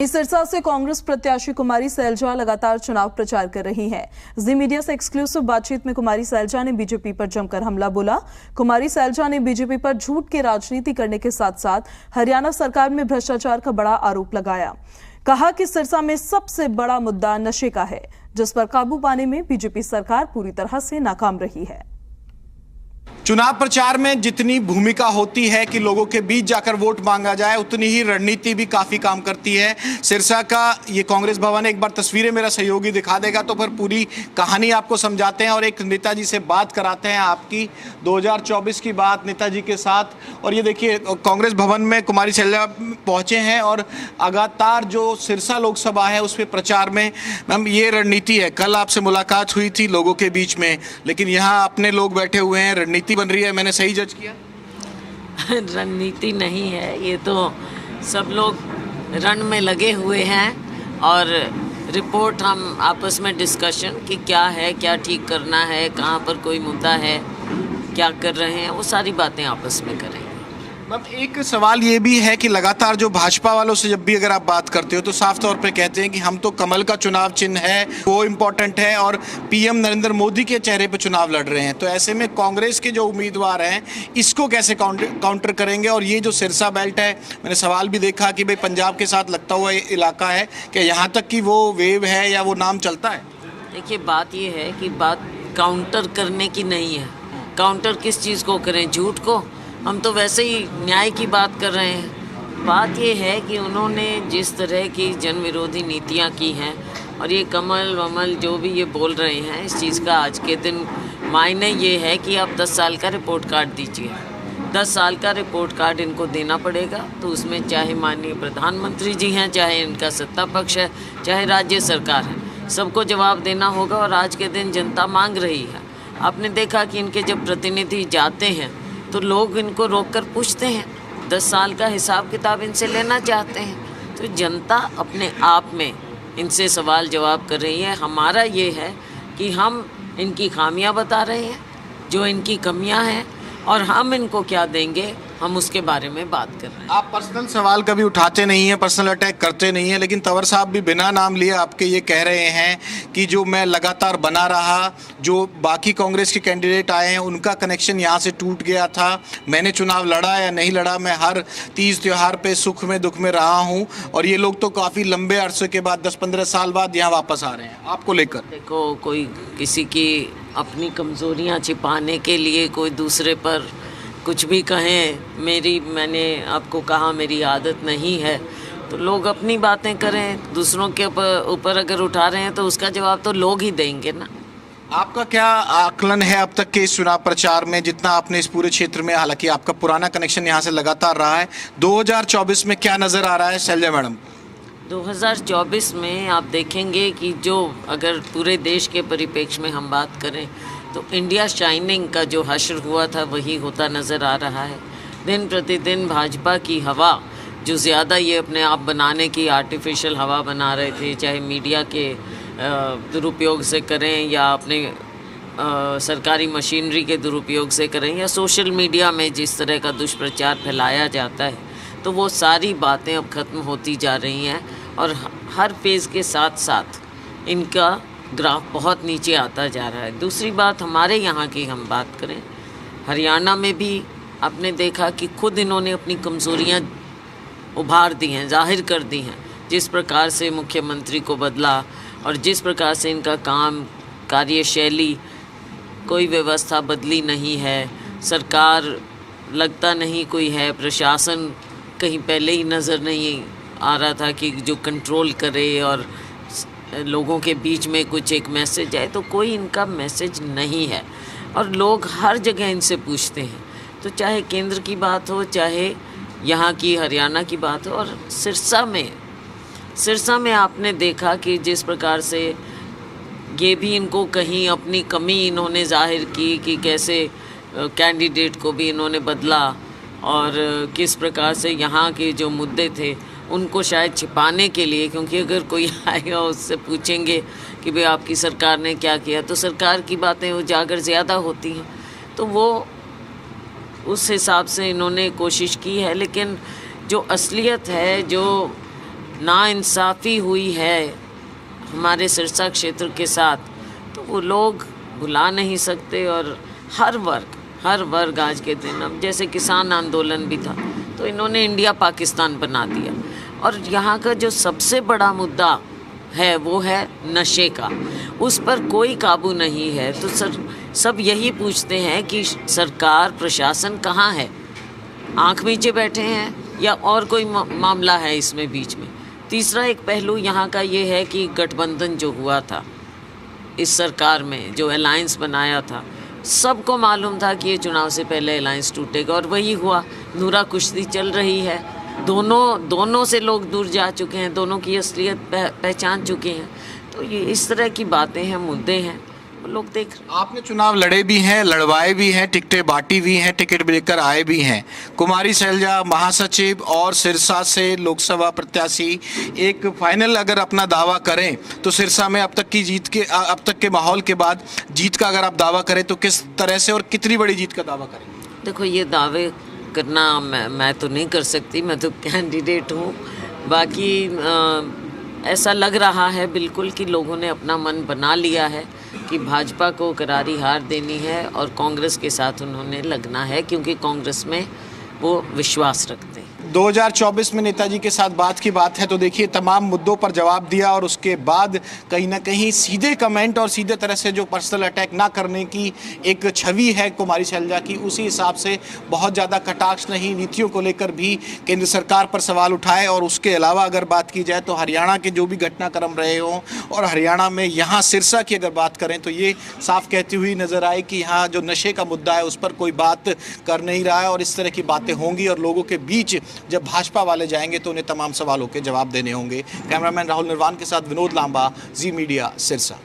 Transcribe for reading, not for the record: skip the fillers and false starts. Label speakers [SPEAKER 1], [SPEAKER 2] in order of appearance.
[SPEAKER 1] सिरसा से कांग्रेस प्रत्याशी कुमारी सैलजा लगातार चुनाव प्रचार कर रही हैं। जी मीडिया से एक्सक्लूसिव बातचीत में कुमारी सैलजा ने बीजेपी पर जमकर हमला बोला। कुमारी सैलजा ने बीजेपी पर झूठ की राजनीति करने के साथ साथ हरियाणा सरकार में भ्रष्टाचार का बड़ा आरोप लगाया। कहा कि सिरसा में सबसे बड़ा मुद्दा नशे का है, जिस पर काबू पाने में बीजेपी सरकार पूरी तरह से नाकाम रही है।
[SPEAKER 2] चुनाव प्रचार में जितनी भूमिका होती है कि लोगों के बीच जाकर वोट मांगा जाए, उतनी ही रणनीति भी काफी काम करती है। सिरसा का ये कांग्रेस भवन है, एक बार तस्वीरें मेरा सहयोगी दिखा देगा तो फिर पूरी कहानी आपको समझाते हैं और एक नेताजी से बात कराते हैं आपकी 2024 की बात नेताजी के साथ। और ये देखिए कांग्रेस भवन में कुमारी सैलजा पहुंचे हैं और लगातार जो सिरसा लोकसभा है उस पर प्रचार में मैम ये रणनीति है। कल आपसे मुलाकात हुई थी लोगों के बीच में, लेकिन यहाँ अपने लोग बैठे हुए हैं, रणनीति बन रही है। मैंने सही जज किया?
[SPEAKER 3] रणनीति नहीं है, ये तो सब लोग रण में लगे हुए हैं और रिपोर्ट हम आपस में डिस्कशन कि क्या है, क्या ठीक करना है, कहाँ पर कोई मुद्दा है, क्या कर रहे हैं, वो सारी बातें आपस में करेंगे।
[SPEAKER 2] मैम एक सवाल ये भी है कि लगातार जो भाजपा वालों से जब भी अगर आप बात करते हो तो साफ तौर पे कहते हैं कि हम तो कमल का चुनाव चिन्ह है वो इम्पोर्टेंट है और पीएम नरेंद्र मोदी के चेहरे पे चुनाव लड़ रहे हैं। तो ऐसे में कांग्रेस के जो उम्मीदवार हैं इसको कैसे काउंटर करेंगे? और ये जो सिरसा बेल्ट है, मैंने सवाल भी देखा कि भाई पंजाब के साथ लगता हुआ इलाका है, क्या यहाँ तक कि वो वेव है या वो नाम चलता है?
[SPEAKER 3] देखिए बात ये है कि बात काउंटर करने की नहीं है। काउंटर किस चीज़ को करें? झूठ को? हम तो वैसे ही न्याय की बात कर रहे हैं। बात ये है कि उन्होंने जिस तरह की जन विरोधी नीतियां की हैं और ये कमल वमल जो भी ये बोल रहे हैं, इस चीज़ का आज के दिन मायने ये है कि आप 10 साल का रिपोर्ट कार्ड दीजिए। 10 साल का रिपोर्ट कार्ड इनको देना पड़ेगा। तो उसमें चाहे माननीय प्रधानमंत्री जी हैं, चाहे इनका सत्ता पक्ष है, चाहे राज्य सरकार है, सबको जवाब देना होगा। और आज के दिन जनता मांग रही है। आपने देखा कि इनके जब प्रतिनिधि जाते हैं तो लोग इनको रोककर पूछते हैं, 10 साल का हिसाब किताब इनसे लेना चाहते हैं। तो जनता अपने आप में इनसे सवाल जवाब कर रही है। हमारा ये है कि हम इनकी खामियां बता रहे हैं, जो इनकी कमियां हैं, और हम इनको क्या देंगे, हम उसके बारे में बात कर रहे हैं।
[SPEAKER 2] आप पर्सनल सवाल कभी उठाते नहीं हैं, पर्सनल अटैक करते नहीं हैं, लेकिन तंवर साहब भी बिना नाम लिए आपके ये कह रहे हैं कि जो मैं लगातार बना रहा, जो बाकी कांग्रेस के कैंडिडेट आए हैं उनका कनेक्शन यहाँ से टूट गया था। मैंने चुनाव लड़ा या नहीं लड़ा, मैं हर तीज त्यौहार पे सुख में दुख में रहा हूँ और ये लोग तो काफ़ी लंबे अरसे के बाद 10-15 साल बाद यहाँ वापस आ रहे हैं आपको लेकर।
[SPEAKER 3] देखो, कोई किसी की अपनी कमज़ोरियाँ छिपाने के लिए कोई दूसरे पर कुछ भी कहें, मैंने आपको कहा मेरी आदत नहीं है, तो लोग अपनी बातें करें। दूसरों के ऊपर अगर उठा रहे हैं तो उसका जवाब तो लोग ही देंगे ना।
[SPEAKER 2] आपका क्या आकलन है अब तक के इस चुनाव प्रचार में, जितना आपने इस पूरे क्षेत्र में, हालांकि आपका पुराना कनेक्शन यहाँ से लगातार रहा है, 2024 में क्या नज़र आ रहा है सैलजा मैडम?
[SPEAKER 3] 2024 में आप देखेंगे कि जो अगर पूरे देश के परिप्रेक्ष्य में हम बात करें तो इंडिया शाइनिंग का जो हश्र हुआ था वही होता नज़र आ रहा है। दिन प्रतिदिन भाजपा की हवा जो ज़्यादा ये अपने आप बनाने की आर्टिफिशियल हवा बना रहे थे, चाहे मीडिया के दुरुपयोग से करें या अपने सरकारी मशीनरी के दुरुपयोग से करें या सोशल मीडिया में जिस तरह का दुष्प्रचार फैलाया जाता है, तो वो सारी बातें अब ख़त्म होती जा रही हैं और हर फेज़ के साथ साथ इनका ग्राफ बहुत नीचे आता जा रहा है। दूसरी बात हमारे यहाँ की हम बात करें, हरियाणा में भी आपने देखा कि खुद इन्होंने अपनी कमज़ोरियाँ उभार दी हैं, जाहिर कर दी हैं। जिस प्रकार से मुख्यमंत्री को बदला और जिस प्रकार से इनका काम, कार्यशैली, कोई व्यवस्था बदली नहीं है, सरकार लगता नहीं कोई है, प्रशासन कहीं पहले ही नज़र नहीं आ रहा था कि जो कंट्रोल करे और लोगों के बीच में कुछ एक मैसेज आए, तो कोई इनका मैसेज नहीं है। और लोग हर जगह इनसे पूछते हैं, तो चाहे केंद्र की बात हो, चाहे यहाँ की हरियाणा की बात हो। और सिरसा में आपने देखा कि जिस प्रकार से ये भी इनको कहीं अपनी कमी इन्होंने जाहिर की कि कैसे कैंडिडेट को भी इन्होंने बदला और किस प्रकार से यहाँ के जो मुद्दे थे उनको शायद छिपाने के लिए, क्योंकि अगर कोई आएगा उससे पूछेंगे कि भाई आपकी सरकार ने क्या किया, तो सरकार की बातें उजागर ज़्यादा होती हैं। तो वो उस हिसाब से इन्होंने कोशिश की है, लेकिन जो असलियत है, जो नाइंसाफ़ी हुई है हमारे सिरसा क्षेत्र के साथ, तो वो लोग भुला नहीं सकते। और हर वर्ग आज के दिन, अब जैसे किसान आंदोलन भी था तो इन्होंने इंडिया पाकिस्तान बना दिया। और यहाँ का जो सबसे बड़ा मुद्दा है वो है नशे का, उस पर कोई काबू नहीं है। तो सब यही पूछते हैं कि सरकार प्रशासन कहाँ है, आंख मीचे बैठे हैं या और कोई मामला है इसमें बीच में। तीसरा एक पहलू यहाँ का ये है कि गठबंधन जो हुआ था इस सरकार में, जो अलायंस बनाया था, सबको मालूम था कि ये चुनाव से पहले अलायंस टूटेगा और वही हुआ। नूरा कुश्ती चल रही है, दोनों से लोग दूर जा चुके हैं, दोनों की असलियत पहचान चुके हैं। तो ये इस तरह की बातें हैं, मुद्दे हैं, वो लोग देख रहे हैं।
[SPEAKER 2] आपने चुनाव लड़े भी हैं, लड़वाए भी हैं, टिकटें बांटी भी हैं, टिकट लेकर आए भी हैं। कुमारी सैलजा महासचिव और सिरसा से लोकसभा प्रत्याशी, एक फाइनल अगर अपना दावा करें तो सिरसा में अब तक के माहौल के बाद जीत का अगर आप दावा करें तो किस तरह से और कितनी बड़ी जीत का दावा करें?
[SPEAKER 3] देखो, ये दावे करना मैं तो नहीं कर सकती, मैं तो कैंडिडेट हूँ। बाकी ऐसा लग रहा है बिल्कुल कि लोगों ने अपना मन बना लिया है कि भाजपा को करारी हार देनी है और कांग्रेस के साथ उन्होंने लगना है, क्योंकि कांग्रेस में वो विश्वास रखते हैं।
[SPEAKER 2] 2024 में नेताजी के साथ बात की बात है तो देखिए तमाम मुद्दों पर जवाब दिया और उसके बाद कहीं ना कहीं सीधे कमेंट और सीधे तरह से जो पर्सनल अटैक ना करने की एक छवि है कुमारी सैलजा की, उसी हिसाब से बहुत ज़्यादा कटाक्ष नहीं, नीतियों को लेकर भी केंद्र सरकार पर सवाल उठाए। और उसके अलावा अगर बात की जाए तो हरियाणा के जो भी घटनाक्रम रहे हों और हरियाणा में यहाँ सिरसा की अगर बात करें तो ये साफ कहती हुई नज़र आए कि यहाँ जो नशे का मुद्दा है उस पर कोई बात कर नहीं रहा है और इस तरह की बातें होंगी और लोगों के बीच जब भाजपा वाले जाएंगे तो उन्हें तमाम सवालों के जवाब देने होंगे। कैमरामैन राहुल निर्वाण के साथ विनोद लांबा, जी मीडिया, सिरसा।